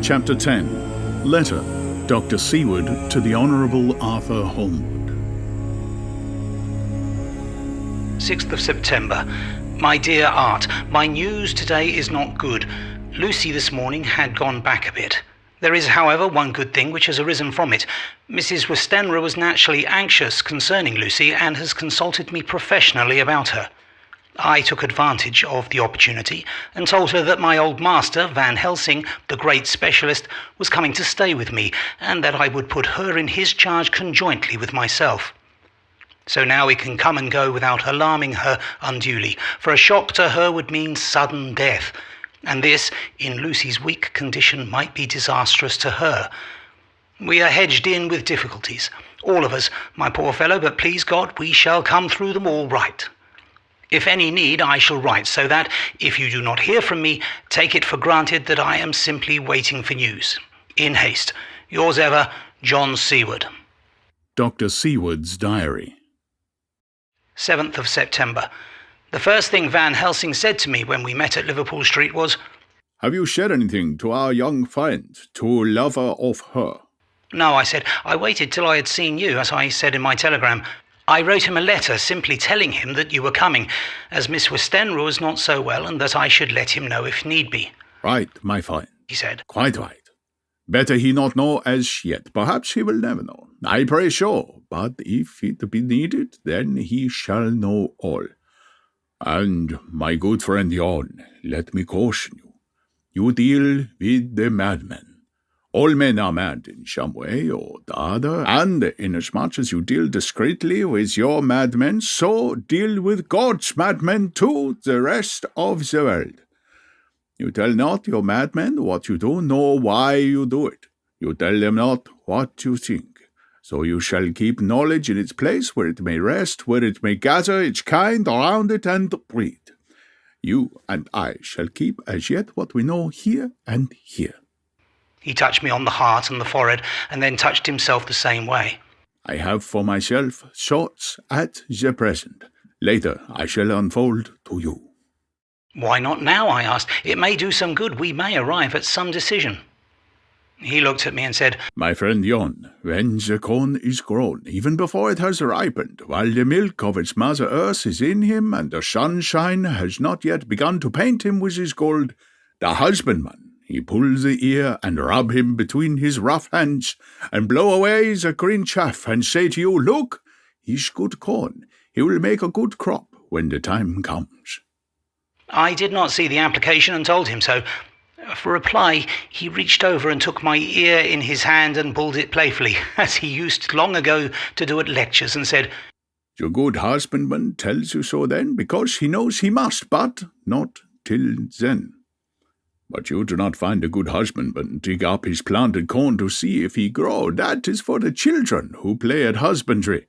Chapter 10. Letter. Dr. Seward to the Honourable Arthur Holmwood. 6th of September. My dear Art, my news today is not good. Lucy this morning had gone back a bit. There is, however, one good thing which has arisen from it. Mrs. Westenra was naturally anxious concerning Lucy and has consulted me professionally about her. I took advantage of the opportunity and told her that my old master, Van Helsing, the great specialist, was coming to stay with me, and that I would put her in his charge conjointly with myself. So now we can come and go without alarming her unduly, for a shock to her would mean sudden death, and this, in Lucy's weak condition, might be disastrous to her. We are hedged in with difficulties, all of us, my poor fellow, but please God, we shall come through them all right. If any need, I shall write, so that, if you do not hear from me, take it for granted that I am simply waiting for news. In haste, yours ever, John Seward. Dr. Seward's Diary. 7th of September. The first thing Van Helsing said to me when we met at Liverpool Street was, "Have you said anything to our young friend, to lover of her?" "No," I said. "I waited till I had seen you, as I said in my telegram. I wrote him a letter simply telling him that you were coming, as Miss Westenra was not so well, and that I should let him know if need be." "Right, my friend," he said. "Quite right. Better he not know as yet. Perhaps he will never know. I pray so. But if it be needed, then he shall know all. And, my good friend Jon, let me caution you. You deal with the madman. All men are mad in some way or the other, and inasmuch as you deal discreetly with your madmen, so deal with God's madmen too, the rest of the world. You tell not your madmen what you do, nor why you do it. You tell them not what you think. So you shall keep knowledge in its place, where it may rest, where it may gather its kind around it and breed. You and I shall keep as yet what we know here and here." He touched me on the heart and the forehead, and then touched himself the same way. "I have for myself thoughts at the present. Later I shall unfold to you." "Why not now?" I asked. "It may do some good. We may arrive at some decision." He looked at me and said, "My friend Jon, when the corn is grown, even before it has ripened, while the milk of its mother earth is in him, and the sunshine has not yet begun to paint him with his gold, the husbandman, he pull the ear and rub him between his rough hands, and blow away the green chaff, and say to you, 'Look, he's good corn. He will make a good crop when the time comes.'" I did not see the application and told him so. For reply, he reached over and took my ear in his hand and pulled it playfully, as he used long ago to do at lectures, and said, "The good husbandman tells you so then, because he knows he must, but not till then. But you do not find a good husbandman dig up his planted corn to see if he grow. That is for the children who play at husbandry,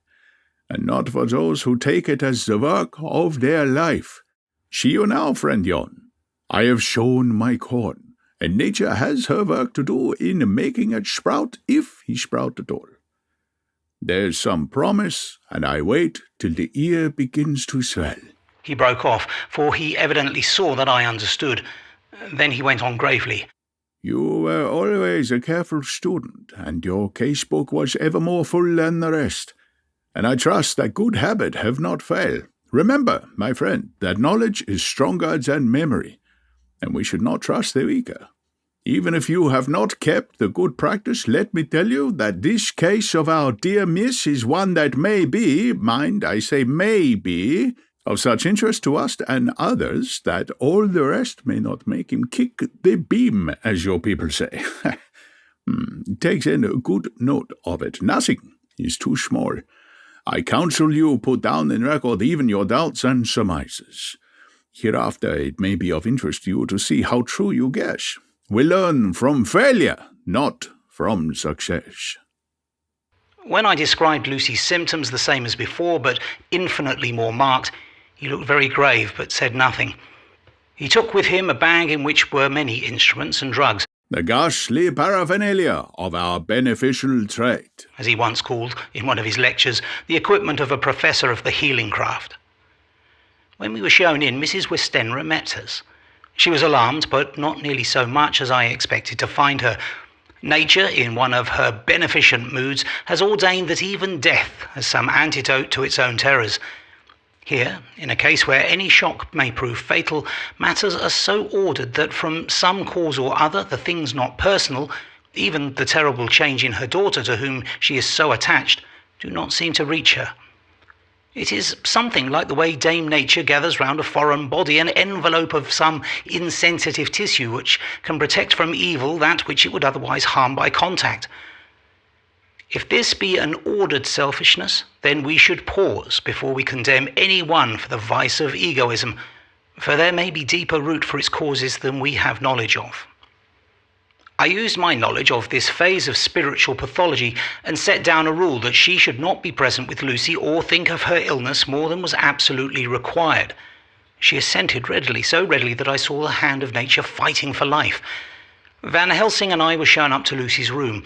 and not for those who take it as the work of their life. See you now, friend Jon. I have shown my corn, and nature has her work to do in making it sprout, if he sprout at all. There's some promise, and I wait till the ear begins to swell." He broke off, for he evidently saw that I understood. Then he went on gravely, "You were always a careful student, and your casebook was ever more full than the rest, and I trust that good habit have not failed. Remember, my friend, that knowledge is stronger than memory, and we should not trust the weaker. Even if you have not kept the good practice, let me tell you that this case of our dear Miss is one that may be, mind, I say may be, of such interest to us and others that all the rest may not make him kick the beam, as your people say. Take then a good note of it. Nothing is too small. I counsel you put down in record even your doubts and surmises. Hereafter it may be of interest to you to see how true you guess. We learn from failure, not from success." When I described Lucy's symptoms the same as before, but infinitely more marked, he looked very grave, but said nothing. He took with him a bag in which were many instruments and drugs. "The ghastly paraphernalia of our beneficial trade," as he once called, in one of his lectures, the equipment of a professor of the healing craft. When we were shown in, Mrs. Westenra met us. She was alarmed, but not nearly so much as I expected to find her. Nature, in one of her beneficent moods, has ordained that even death has some antidote to its own terrors. Here, in a case where any shock may prove fatal, matters are so ordered that from some cause or other, the things not personal, even the terrible change in her daughter to whom she is so attached, do not seem to reach her. It is something like the way Dame Nature gathers round a foreign body an envelope of some insensitive tissue which can protect from evil that which it would otherwise harm by contact. If this be an ordered selfishness, then we should pause before we condemn any one for the vice of egoism, for there may be deeper root for its causes than we have knowledge of. I used my knowledge of this phase of spiritual pathology and set down a rule that she should not be present with Lucy or think of her illness more than was absolutely required. She assented readily, so readily that I saw the hand of nature fighting for life. Van Helsing and I were shown up to Lucy's room.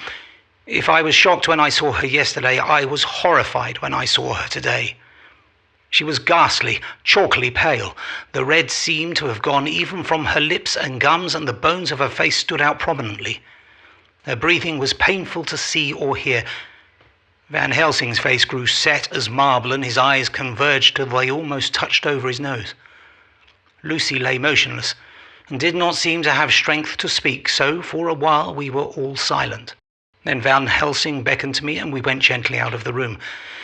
If I was shocked when I saw her yesterday, I was horrified when I saw her today. She was ghastly, chalkily pale. The red seemed to have gone even from her lips and gums, and the bones of her face stood out prominently. Her breathing was painful to see or hear. Van Helsing's face grew set as marble, and his eyes converged till they almost touched over his nose. Lucy lay motionless, and did not seem to have strength to speak, so for a while we were all silent. Then Van Helsing beckoned to me, and we went gently out of the room.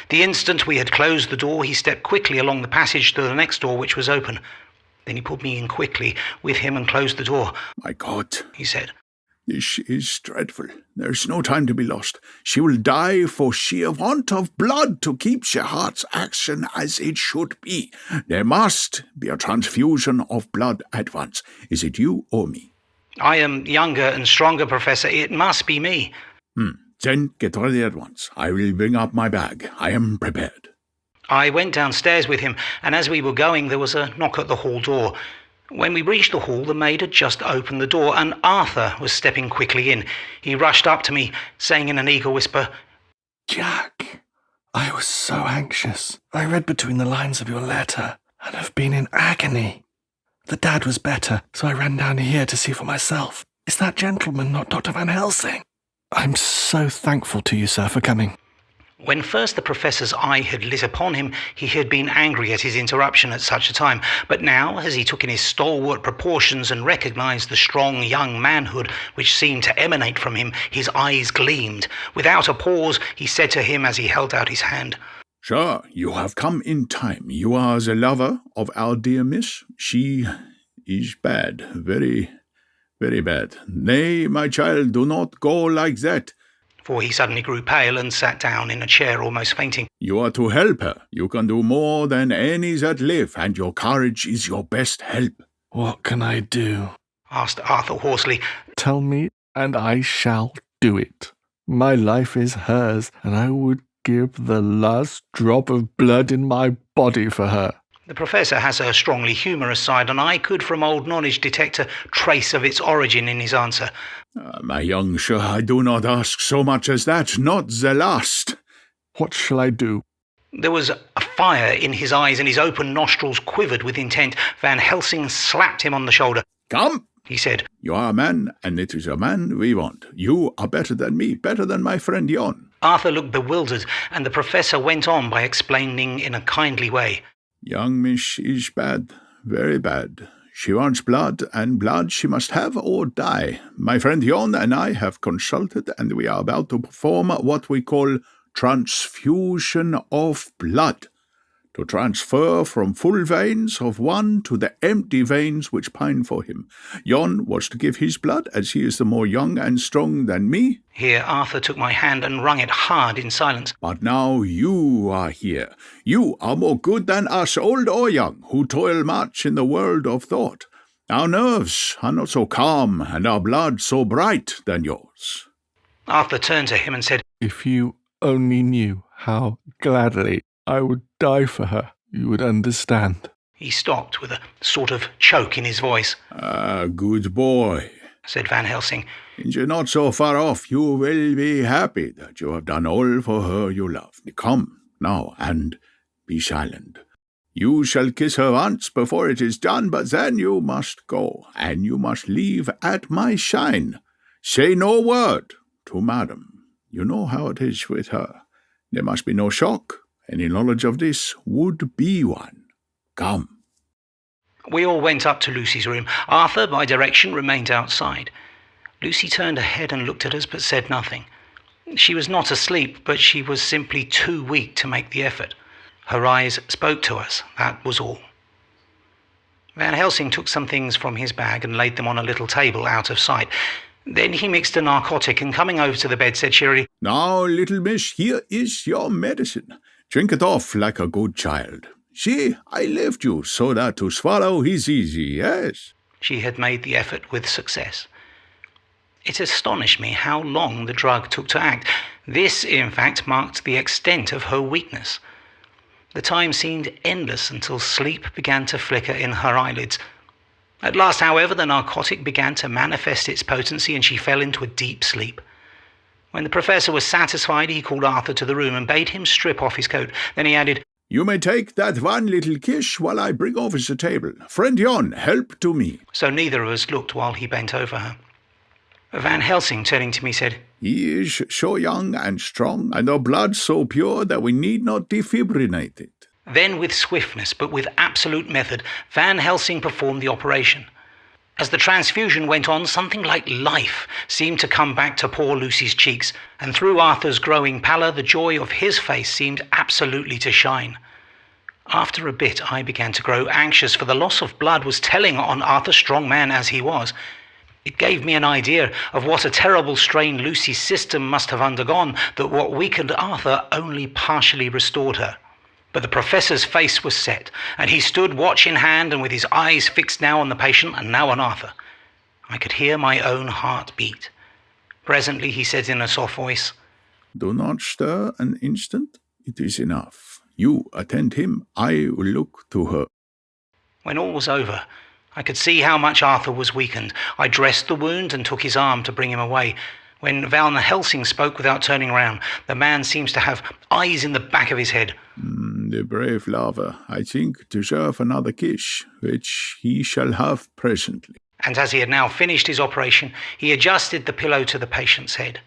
The instant we had closed the door, he stepped quickly along the passage to the next door, which was open. Then he pulled me in quickly with him and closed the door. "My God," he said. "This is dreadful. There's no time to be lost. She will die for sheer want of blood to keep her heart's action as it should be. There must be a transfusion of blood at once. Is it you or me?" "I am younger and stronger, Professor. It must be me." Then get ready at once. I will bring up my bag. I am prepared." I went downstairs with him, and as we were going, there was a knock at the hall door. When we reached the hall, the maid had just opened the door, and Arthur was stepping quickly in. He rushed up to me, saying in an eager whisper, "Jack, I was so anxious. I read between the lines of your letter, and have been in agony. The dad was better, so I ran down here to see for myself. Is that gentleman not Dr. Van Helsing? I'm so thankful to you, sir, for coming." When first the Professor's eye had lit upon him, he had been angry at his interruption at such a time, but now, as he took in his stalwart proportions and recognised the strong young manhood which seemed to emanate from him, his eyes gleamed. Without a pause, he said to him as he held out his hand, "Sir, you have come in time. You are the lover of our dear miss. She is bad, very, very bad. Nay, my child, do not go like that." For he suddenly grew pale and sat down in a chair, almost fainting. "You are to help her. You can do more than any that live, and your courage is your best help." "What can I do?" asked Arthur hoarsely. "Tell me, and I shall do it. My life is hers, and I would give the last drop of blood in my body for her." The Professor has a strongly humorous side, and I could from old knowledge detect a trace of its origin in his answer. My young sir, I do not ask so much as that, not the last." "What shall I do?" There was a fire in his eyes, and his open nostrils quivered with intent. Van Helsing slapped him on the shoulder. "Come," he said. "You are a man, and it is a man we want. You are better than me, better than my friend Jon." Arthur looked bewildered, and the Professor went on by explaining in a kindly way. "Young miss is bad, very bad. She wants blood, and blood she must have or die. My friend Jon and I have consulted, and we are about to perform what we call transfusion of blood, to transfer from full veins of one to the empty veins which pine for him. Jon was to give his blood, as he is the more young and strong than me." Here Arthur took my hand and wrung it hard in silence. "But now you are here. You are more good than us, old or young, who toil much in the world of thought. Our nerves are not so calm, and our blood so bright than yours." Arthur turned to him and said, "If you only knew how gladly I would die for her, you would understand." He stopped with a sort of choke in his voice. Good boy," said Van Helsing. "And you're not so far off. You will be happy that you have done all for her you love. Come now, and be silent. You shall kiss her once before it is done, but then you must go, and you must leave at my sign. Say no word to madam. You know how it is with her. There must be no shock. Any knowledge of this would be one. Come." We all went up to Lucy's room. Arthur, by direction, remained outside. Lucy turned her head and looked at us, but said nothing. She was not asleep, but she was simply too weak to make the effort. Her eyes spoke to us, that was all. Van Helsing took some things from his bag and laid them on a little table out of sight. Then he mixed a narcotic and, coming over to the bed, said cheerily, "Now, little miss, here is your medicine. Drink it off like a good child. See, I left you so that to swallow is easy, yes?" She had made the effort with success. It astonished me how long the drug took to act. This, in fact, marked the extent of her weakness. The time seemed endless until sleep began to flicker in her eyelids. At last, however, the narcotic began to manifest its potency and she fell into a deep sleep. When the professor was satisfied, he called Arthur to the room and bade him strip off his coat. Then he added, "You may take that one little kiss while I bring over the table. Friend Jon, help to me." So neither of us looked while he bent over her. Van Helsing, turning to me, said, "He is so young and strong, and our blood so pure that we need not defibrillate it." Then, with swiftness, but with absolute method, Van Helsing performed the operation. As the transfusion went on, something like life seemed to come back to poor Lucy's cheeks, and through Arthur's growing pallor, the joy of his face seemed absolutely to shine. After a bit, I began to grow anxious, for the loss of blood was telling on Arthur, strong man as he was. It gave me an idea of what a terrible strain Lucy's system must have undergone, that what weakened Arthur only partially restored her. But the professor's face was set, and he stood watch in hand and with his eyes fixed now on the patient and now on Arthur. I could hear my own heart beat. Presently he said in a soft voice, "Do not stir an instant. It is enough. You attend him. I will look to her." When all was over, I could see how much Arthur was weakened. I dressed the wound and took his arm to bring him away. When Van Helsing spoke without turning round, the man seems to have eyes in the back of his head. The brave lover, I think, deserve another kiss, which he shall have presently." And as he had now finished his operation, he adjusted the pillow to the patient's head.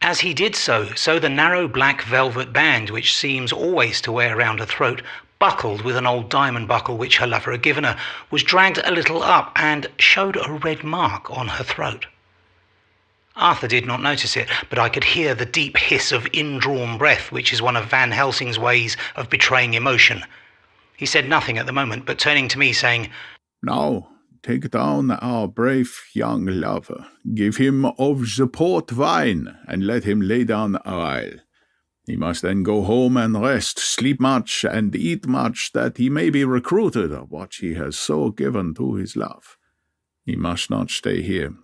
As he did so the narrow black velvet band, which seems always to wear round her throat, buckled with an old diamond buckle which her lover had given her, was dragged a little up and showed a red mark on her throat. Arthur did not notice it, but I could hear the deep hiss of indrawn breath, which is one of Van Helsing's ways of betraying emotion. He said nothing at the moment, but turning to me, saying, "Now, take down our brave young lover. Give him of the port wine, and let him lay down a while. He must then go home and rest, sleep much, and eat much, that he may be recruited of what he has so given to his love. He must not stay here.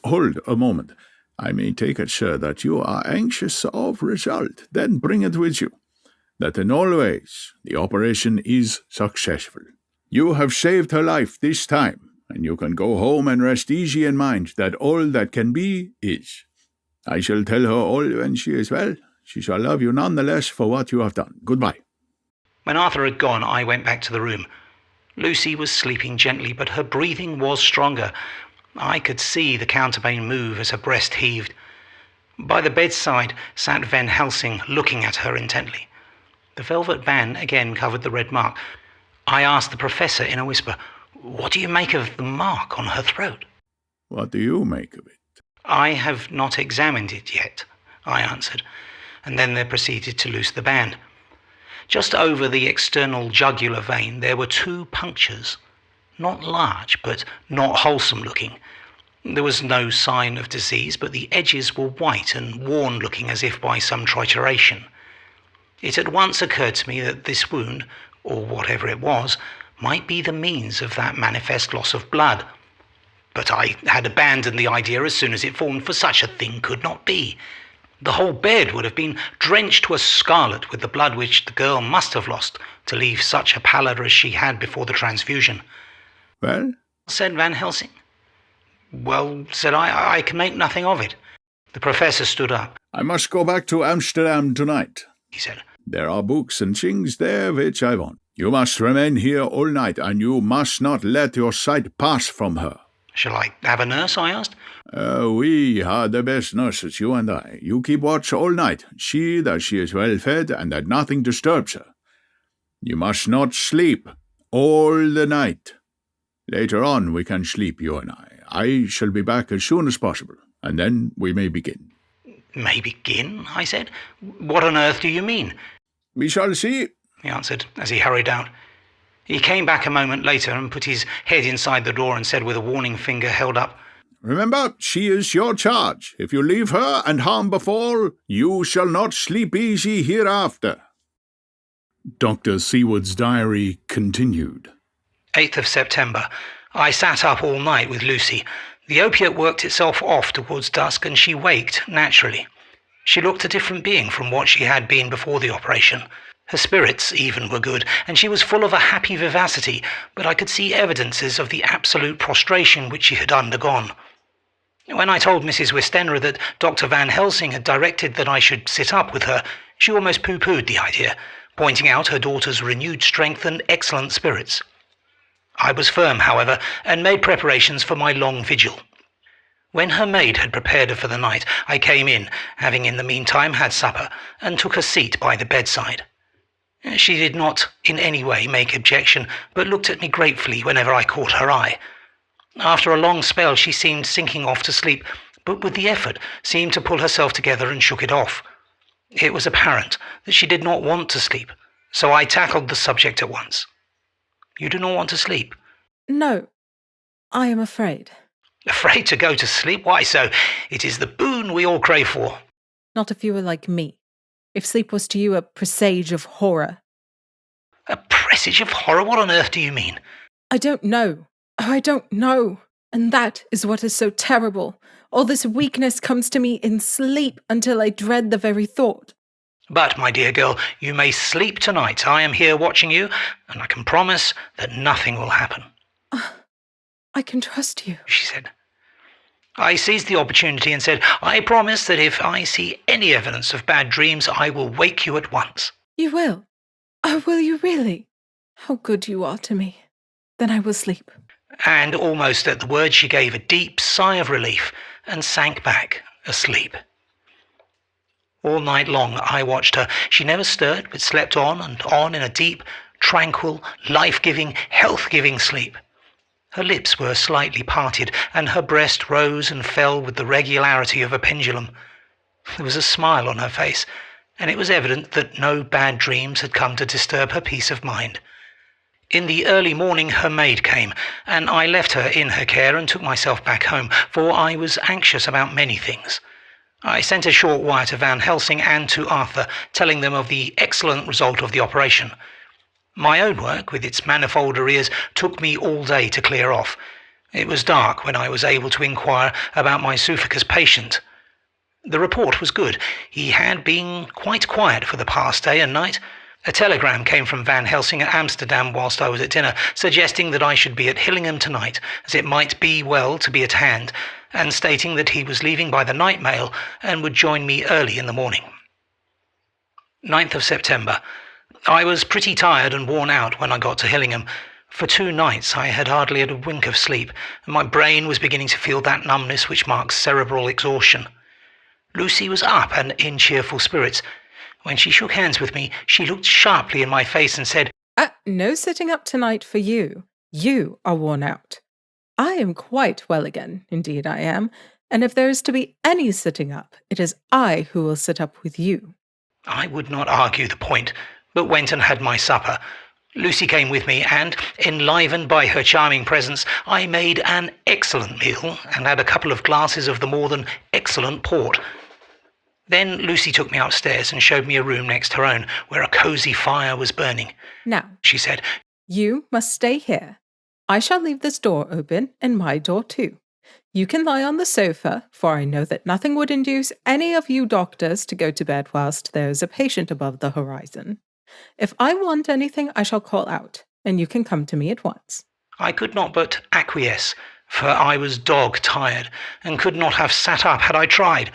Hold a moment. I may take it, sir, that you are anxious of result. Then bring it with you, that in all ways the operation is successful. You have saved her life this time, and you can go home and rest easy in mind that all that can be is. I shall tell her all when she is well. She shall love you none the less for what you have done. Goodbye." When Arthur had gone, I went back to the room. Lucy was sleeping gently, but her breathing was stronger. I could see the counterpane move as her breast heaved. By the bedside sat Van Helsing, looking at her intently. The velvet band again covered the red mark. I asked the professor in a whisper, "What do you make of the mark on her throat?" "What do you make of it?" "I have not examined it yet," I answered, and then they proceeded to loose the band. Just over the external jugular vein there were 2 punctures, not large, but not wholesome looking. There was no sign of disease, but the edges were white and worn looking as if by some trituration. It at once occurred to me that this wound, or whatever it was, might be the means of that manifest loss of blood. But I had abandoned the idea as soon as it formed, for such a thing could not be. The whole bed would have been drenched to a scarlet with the blood which the girl must have lost to leave such a pallor as she had before the transfusion. "Well?" said Van Helsing. "Well," said I can make nothing of it." The professor stood up. "I must go back to Amsterdam tonight," he said. "There are books and things there which I want. You must remain here all night, and you must not let your sight pass from her. Shall I have a nurse? I asked. We are the best nurses, you and I. You keep watch all night. See that she is well fed and that nothing disturbs her. You must not sleep all the night. Later on we can sleep, you and I. I shall be back as soon as possible, and then we may begin. May begin? I said. What on earth do you mean? We shall see, he answered as he hurried out. He came back a moment later and put his head inside the door and said with a warning finger held up, Remember, she is your charge. If you leave her and harm befall, you shall not sleep easy hereafter. Dr. Seward's diary continued. 8th of September. I sat up all night with Lucy. The opiate worked itself off towards dusk and she waked naturally. She looked a different being from what she had been before the operation. Her spirits even were good, and she was full of a happy vivacity, but I could see evidences of the absolute prostration which she had undergone. When I told Mrs. Westenra that Dr. Van Helsing had directed that I should sit up with her, she almost pooh-poohed the idea, pointing out her daughter's renewed strength and excellent spirits. I was firm, however, and made preparations for my long vigil. When her maid had prepared her for the night, I came in, having in the meantime had supper, and took a seat by the bedside. She did not in any way make objection, but looked at me gratefully whenever I caught her eye. After a long spell she seemed sinking off to sleep, but with the effort seemed to pull herself together and shook it off. It was apparent that she did not want to sleep, so I tackled the subject at once. You do not want to sleep? No, I am afraid. Afraid to go to sleep? Why so? It is the boon we all crave for. Not if you were like me. If sleep was to you a presage of horror. A presage of horror? What on earth do you mean? I don't know. Oh, I don't know. And that is what is so terrible. All this weakness comes to me in sleep until I dread the very thought. But, my dear girl, you may sleep tonight. I am here watching you, and I can promise that nothing will happen. I can trust you, she said. I seized the opportunity and said, I promise that if I see any evidence of bad dreams, I will wake you at once. You will? Oh, will you really? How good you are to me. Then I will sleep. And almost at the word she gave a deep sigh of relief and sank back asleep. All night long I watched her. She never stirred, but slept on and on in a deep, tranquil, life-giving, health-giving sleep. Her lips were slightly parted, and her breast rose and fell with the regularity of a pendulum. There was a smile on her face, and it was evident that no bad dreams had come to disturb her peace of mind. In the early morning her maid came, and I left her in her care and took myself back home, for I was anxious about many things. I sent a short wire to Van Helsing and to Arthur, telling them of the excellent result of the operation. My own work, with its manifold arrears, took me all day to clear off. It was dark when I was able to inquire about my Suffocus patient. The report was good. He had been quite quiet for the past day and night. A telegram came from Van Helsing at Amsterdam whilst I was at dinner, suggesting that I should be at Hillingham tonight, as it might be well to be at hand, and stating that he was leaving by the night mail and would join me early in the morning. 9th of September. I was pretty tired and worn out when I got to Hillingham. For 2 nights I had hardly had a wink of sleep, and my brain was beginning to feel that numbness which marks cerebral exhaustion. Lucy was up and in cheerful spirits. When she shook hands with me, she looked sharply in my face and said, No sitting up tonight for you. You are worn out. I am quite well again, indeed I am, and if there is to be any sitting up, it is I who will sit up with you. I would not argue the point, but went and had my supper. Lucy came with me, and, enlivened by her charming presence, I made an excellent meal and had a couple of glasses of the more than excellent port. Then Lucy took me upstairs and showed me a room next her own, where a cosy fire was burning. Now, she said, you must stay here. I shall leave this door open, and my door too. You can lie on the sofa, for I know that nothing would induce any of you doctors to go to bed whilst there is a patient above the horizon. If I want anything, I shall call out, and you can come to me at once. I could not but acquiesce, for I was dog-tired, and could not have sat up had I tried.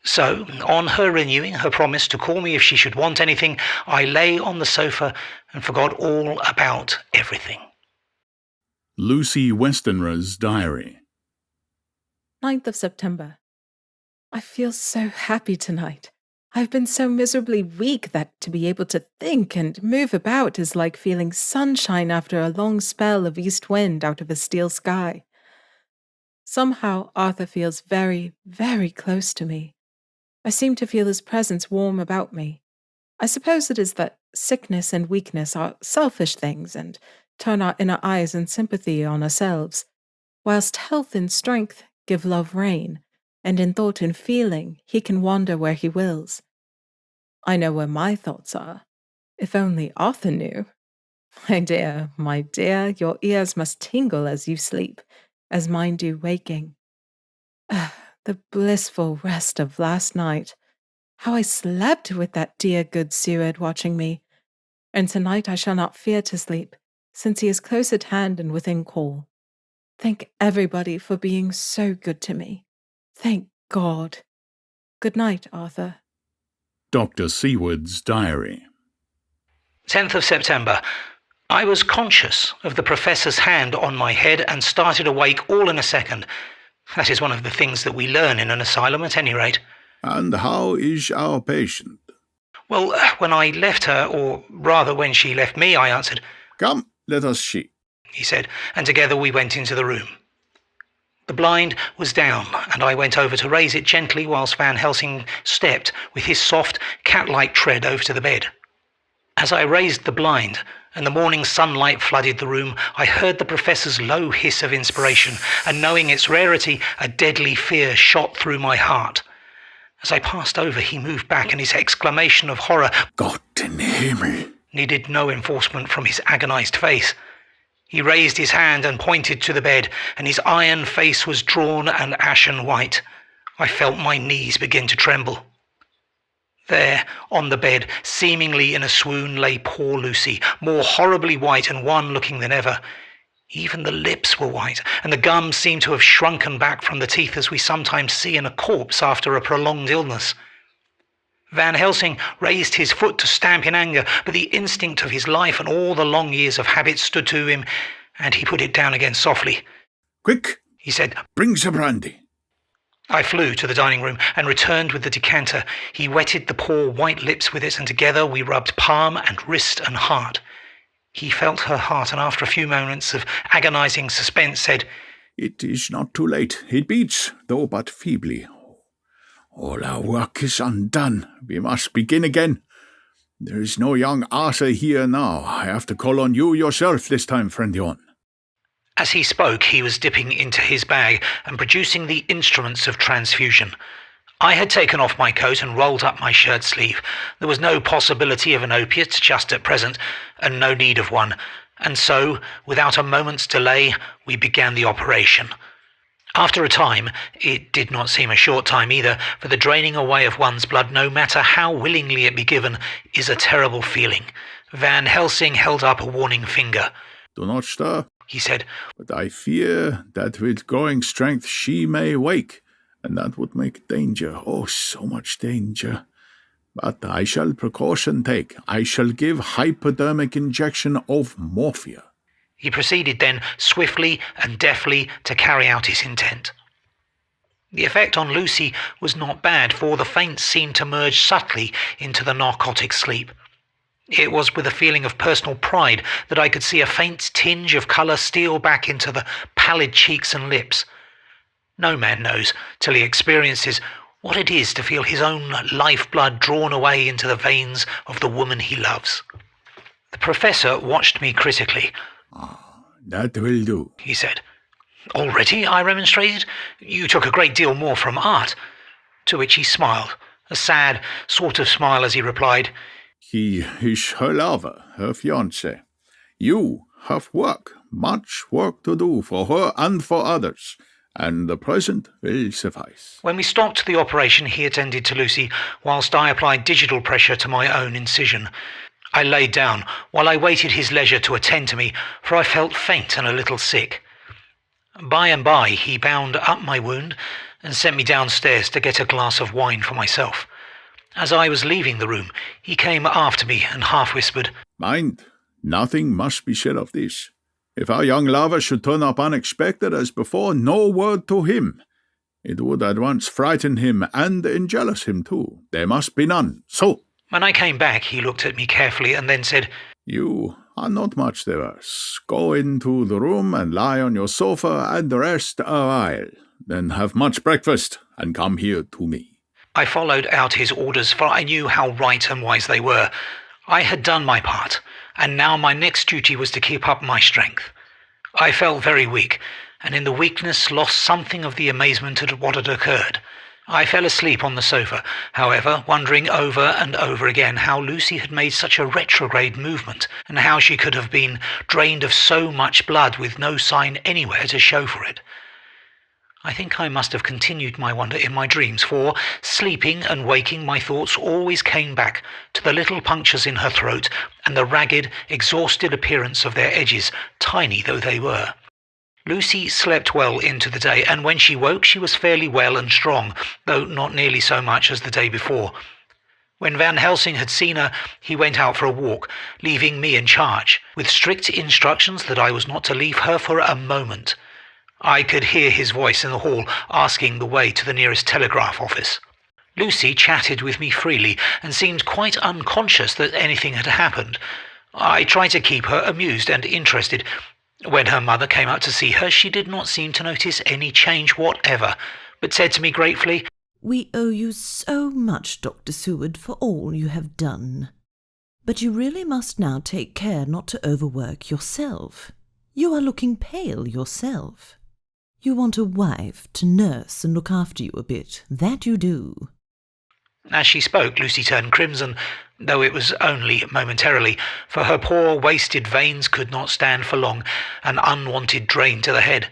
So, on her renewing her promise to call me if she should want anything, I lay on the sofa and forgot all about everything. Lucy Westenra's diary. 9th of September. I feel so happy tonight. I've been so miserably weak that to be able to think and move about is like feeling sunshine after a long spell of east wind out of a steel sky. Somehow Arthur feels very, very close to me. I seem to feel his presence warm about me. I suppose it is that sickness and weakness are selfish things and turn our inner eyes and sympathy on ourselves, whilst health and strength give love rein, and in thought and feeling he can wander where he wills. I know where my thoughts are. If only Arthur knew. My dear, your ears must tingle as you sleep, as mine do waking. The blissful rest of last night. How I slept with that dear good Seward watching me. And tonight I shall not fear to sleep, since he is close at hand and within call. Thank everybody for being so good to me. Thank God. Good night, Arthur. Dr. Seward's diary. 10th of September. I was conscious of the professor's hand on my head and started awake all in a second. That is one of the things that we learn in an asylum at any rate. And how is our patient? Well, when I left her, or rather when she left me, I answered, Come, let us see, he said, and together we went into the room. The blind was down, and I went over to raise it gently whilst Van Helsing stepped with his soft, cat-like tread over to the bed. As I raised the blind, and the morning sunlight flooded the room, I heard the professor's low hiss of inspiration, and knowing its rarity, a deadly fear shot through my heart. As I passed over, he moved back, and his exclamation of horror, Gott in Himmel, needed no enforcement from his agonized face. He raised his hand and pointed to the bed, and his iron face was drawn and ashen white. I felt my knees begin to tremble. There, on the bed, seemingly in a swoon, lay poor Lucy, more horribly white and wan-looking than ever. Even the lips were white, and the gums seemed to have shrunken back from the teeth as we sometimes see in a corpse after a prolonged illness. Van Helsing raised his foot to stamp in anger, but the instinct of his life and all the long years of habit stood to him, and he put it down again softly. Quick, He said, bring some brandy. I flew to the dining room and returned with the decanter. He wetted the poor white lips with it, and together we rubbed palm and wrist and heart. He felt her heart, and after a few moments of agonizing suspense said, It is not too late. It beats, though but feebly. All our work is undone. We must begin again. There is no young Arthur here now. I have to call on you yourself this time, friend Jon. As he spoke, he was dipping into his bag and producing the instruments of transfusion. I had taken off my coat and rolled up my shirt sleeve. There was no possibility of an opiate just at present, and no need of one, and so, without a moment's delay, we began the operation. After a time, it did not seem a short time either, for the draining away of one's blood, no matter how willingly it be given, is a terrible feeling. Van Helsing held up a warning finger. Do not stir, He said, but I fear that with growing strength she may wake, and that would make danger, oh, so much danger. But I shall precaution take. I shall give hypodermic injection of morphia. He proceeded then swiftly and deftly to carry out his intent. The effect on Lucy was not bad, for the faints seemed to merge subtly into the narcotic sleep. It was with a feeling of personal pride that I could see a faint tinge of colour steal back into the pallid cheeks and lips. No man knows, till he experiences, what it is to feel his own lifeblood drawn away into the veins of the woman he loves. The professor watched me critically. That will do, He said. Already, I remonstrated. You took a great deal more from art. To which he smiled, a sad sort of smile as he replied, He is her lover, her fiancé. You have work, much work to do for her and for others, and the present will suffice. When we stopped the operation, he attended to Lucy, whilst I applied digital pressure to my own incision. I laid down, while I waited his leisure to attend to me, for I felt faint and a little sick. By and by he bound up my wound, and sent me downstairs to get a glass of wine for myself. As I was leaving the room, he came after me and half whispered, Mind, nothing must be said of this. If our young lover should turn up unexpected as before, no word to him. It would at once frighten him and enjealous him too. There must be none. So, when I came back, he looked at me carefully and then said, You are not much the worse. Go into the room and lie on your sofa and rest a while. Then have much breakfast and come here to me. I followed out his orders, for I knew how right and wise they were. I had done my part, and now my next duty was to keep up my strength. I felt very weak, and in the weakness lost something of the amazement at what had occurred. I fell asleep on the sofa, however, wondering over and over again how Lucy had made such a retrograde movement, and how she could have been drained of so much blood with no sign anywhere to show for it. I think I must have continued my wonder in my dreams, for, sleeping and waking, my thoughts always came back to the little punctures in her throat and the ragged, exhausted appearance of their edges, tiny though they were. Lucy slept well into the day, and when she woke she was fairly well and strong, though not nearly so much as the day before. When Van Helsing had seen her, he went out for a walk, leaving me in charge, with strict instructions that I was not to leave her for a moment. I could hear his voice in the hall, asking the way to the nearest telegraph office. Lucy chatted with me freely, and seemed quite unconscious that anything had happened. I tried to keep her amused and interested. When her mother came out to see her, she did not seem to notice any change whatever, but said to me gratefully, We owe you so much, Dr. Seward, for all you have done. But you really must now take care not to overwork yourself. You are looking pale yourself. You want a wife to nurse and look after you a bit, that you do. As she spoke, Lucy turned crimson, though it was only momentarily, for her poor wasted veins could not stand for long, an unwanted drain to the head.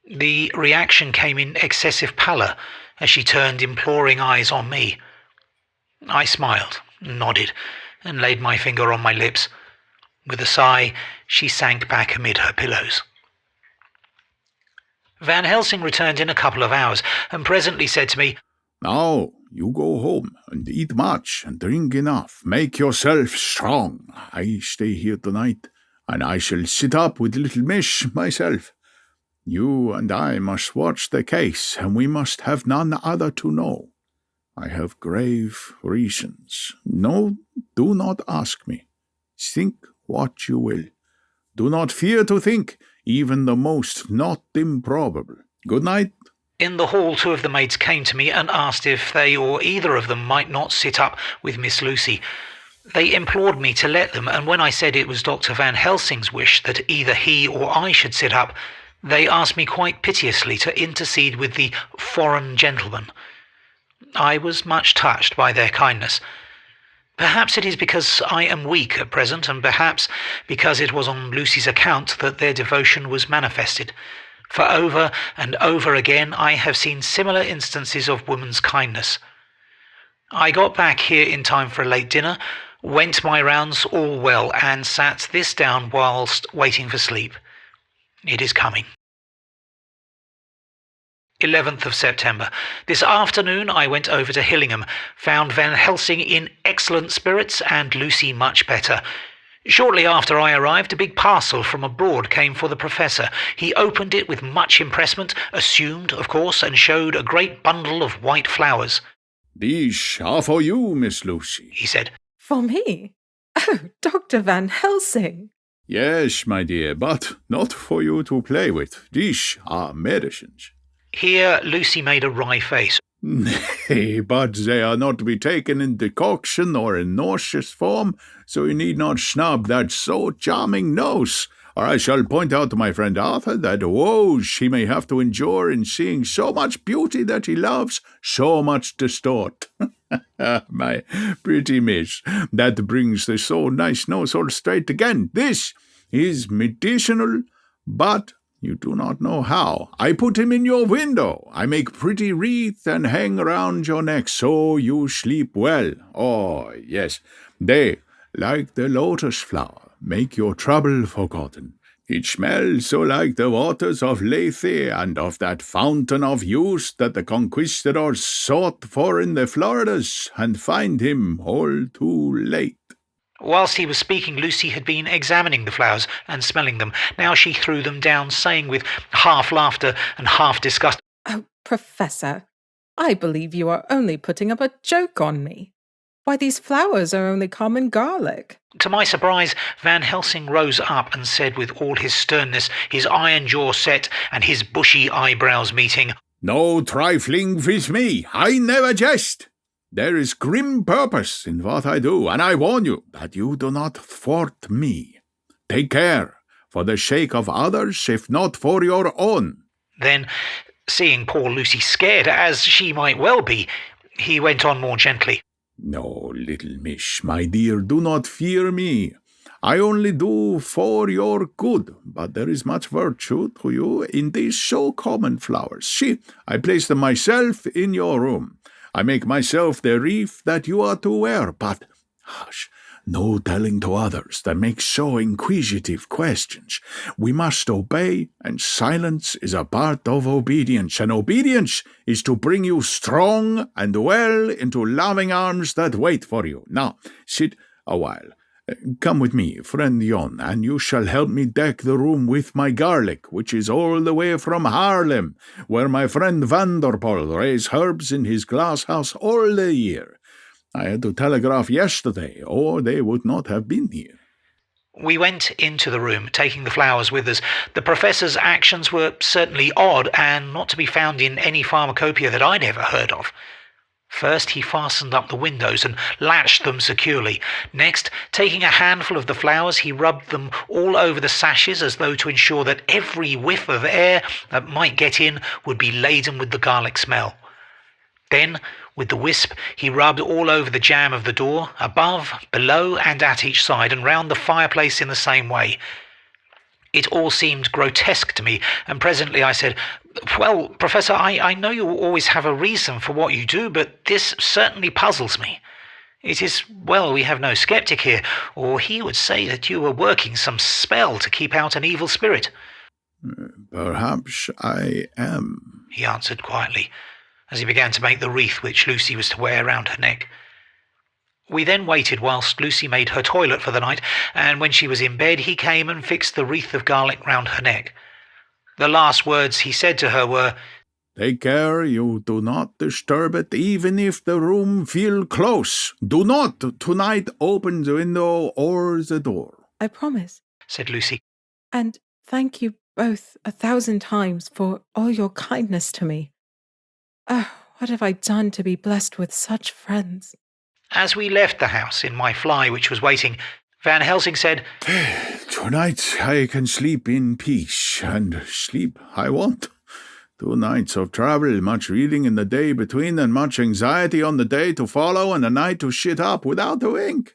The reaction came in excessive pallor as she turned imploring eyes on me. I smiled, nodded, and laid my finger on my lips. With a sigh, she sank back amid her pillows. Van Helsing returned in a couple of hours, and presently said to me, Now, you go home, and eat much, and drink enough. Make yourself strong. I stay here tonight, and I shall sit up with little Miss myself. You and I must watch the case, and we must have none other to know. I have grave reasons. No, do not ask me. Think what you will. Do not fear to think, even the most not improbable. Good night. In the hall, two of the maids came to me and asked if they or either of them might not sit up with Miss Lucy. They implored me to let them, and when I said it was Dr. Van Helsing's wish that either he or I should sit up, they asked me quite piteously to intercede with the foreign gentleman. I was much touched by their kindness. Perhaps it is because I am weak at present, and perhaps because it was on Lucy's account that their devotion was manifested. For over and over again I have seen similar instances of woman's kindness. I got back here in time for a late dinner, went my rounds all well, and sat this down whilst waiting for sleep. It is coming. 11th of September. This afternoon I went over to Hillingham, found Van Helsing in excellent spirits and Lucy much better. Shortly after I arrived, a big parcel from abroad came for the Professor. He opened it with much impressment, assumed, of course, and showed a great bundle of white flowers. These are for you, Miss Lucy, he said. For me? Oh, Dr. Van Helsing. Yes, my dear, but not for you to play with. These are medicines. Here Lucy made a wry face. Nay, but they are not to be taken in decoction or in nauseous form, so you need not snub that so charming nose, or I shall point out to my friend Arthur that woes he may have to endure in seeing so much beauty that he loves so much distort. My pretty miss, that brings the so nice nose all straight again. This is medicinal, but you do not know how. I put him in your window. I make pretty wreath and hang round your neck, so you sleep well. Oh, yes, they, like the lotus flower, make your trouble forgotten. It smells so like the waters of Lethe and of that fountain of youth that the conquistadors sought for in the Floridas, and find him all too late. Whilst he was speaking, Lucy had been examining the flowers and smelling them. Now she threw them down, saying with half laughter and half disgust, "Oh, Professor, I believe you are only putting up a joke on me. Why, these flowers are only common garlic." To my surprise, Van Helsing rose up and said with all his sternness, his iron jaw set and his bushy eyebrows meeting, "No trifling with me. I never jest. There is grim purpose in what I do, and I warn you that you do not thwart me. Take care, for the sake of others, if not for your own." Then, seeing poor Lucy scared, as she might well be, he went on more gently. "No, little miss, my dear, do not fear me. I only do for your good, but there is much virtue to you in these so common flowers. See, I place them myself in your room. I make myself the wreath that you are to wear, but, hush, no telling to others that make so inquisitive questions. We must obey, and silence is a part of obedience, and obedience is to bring you strong and well into loving arms that wait for you. Now, sit a while. Come with me, friend Jon, and you shall help me deck the room with my garlic, which is all the way from Haarlem, where my friend Vanderpoel raised herbs in his glass house all the year. I had to telegraph yesterday, or they would not have been here." We went into the room, taking the flowers with us. The professor's actions were certainly odd, and not to be found in any pharmacopoeia that I'd ever heard of. First, he fastened up the windows and latched them securely. Next, taking a handful of the flowers, he rubbed them all over the sashes as though to ensure that every whiff of air that might get in would be laden with the garlic smell. Then, with the wisp, he rubbed all over the jamb of the door, above, below, and at each side, and round the fireplace in the same way. It all seemed grotesque to me, and presently I said, "Well, Professor, I know you always have a reason for what you do, but this certainly puzzles me. It is, well, we have no skeptic here, or he would say that you were working some spell to keep out an evil spirit." "Perhaps I am," he answered quietly, as he began to make the wreath which Lucy was to wear round her neck. We then waited whilst Lucy made her toilet for the night, and when she was in bed he came and fixed the wreath of garlic round her neck. The last words he said to her were, "Take care you do not disturb it, even if the room feel close. Do not tonight open the window or the door." "I promise," said Lucy. "and thank you both 1,000 times for all your kindness to me. Oh, what have I done to be blessed with such friends?" As we left the house in my fly, which was waiting, Van Helsing said, "Tonight I can sleep in peace, and sleep I want. 2 nights of travel, much reading in the day between, and much anxiety on the day to follow, and a night to sit up without a wink.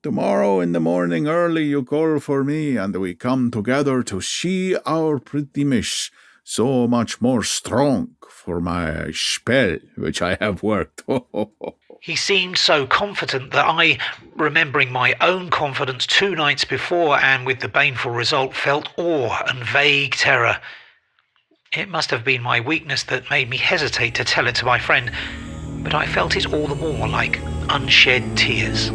Tomorrow in the morning early you call for me, and we come together to see our pretty miss, so much more strong for my spell which I have worked." He seemed so confident that I, remembering my own confidence 2 nights before and with the baneful result, felt awe and vague terror. It must have been my weakness that made me hesitate to tell it to my friend, but I felt it all the more like unshed tears.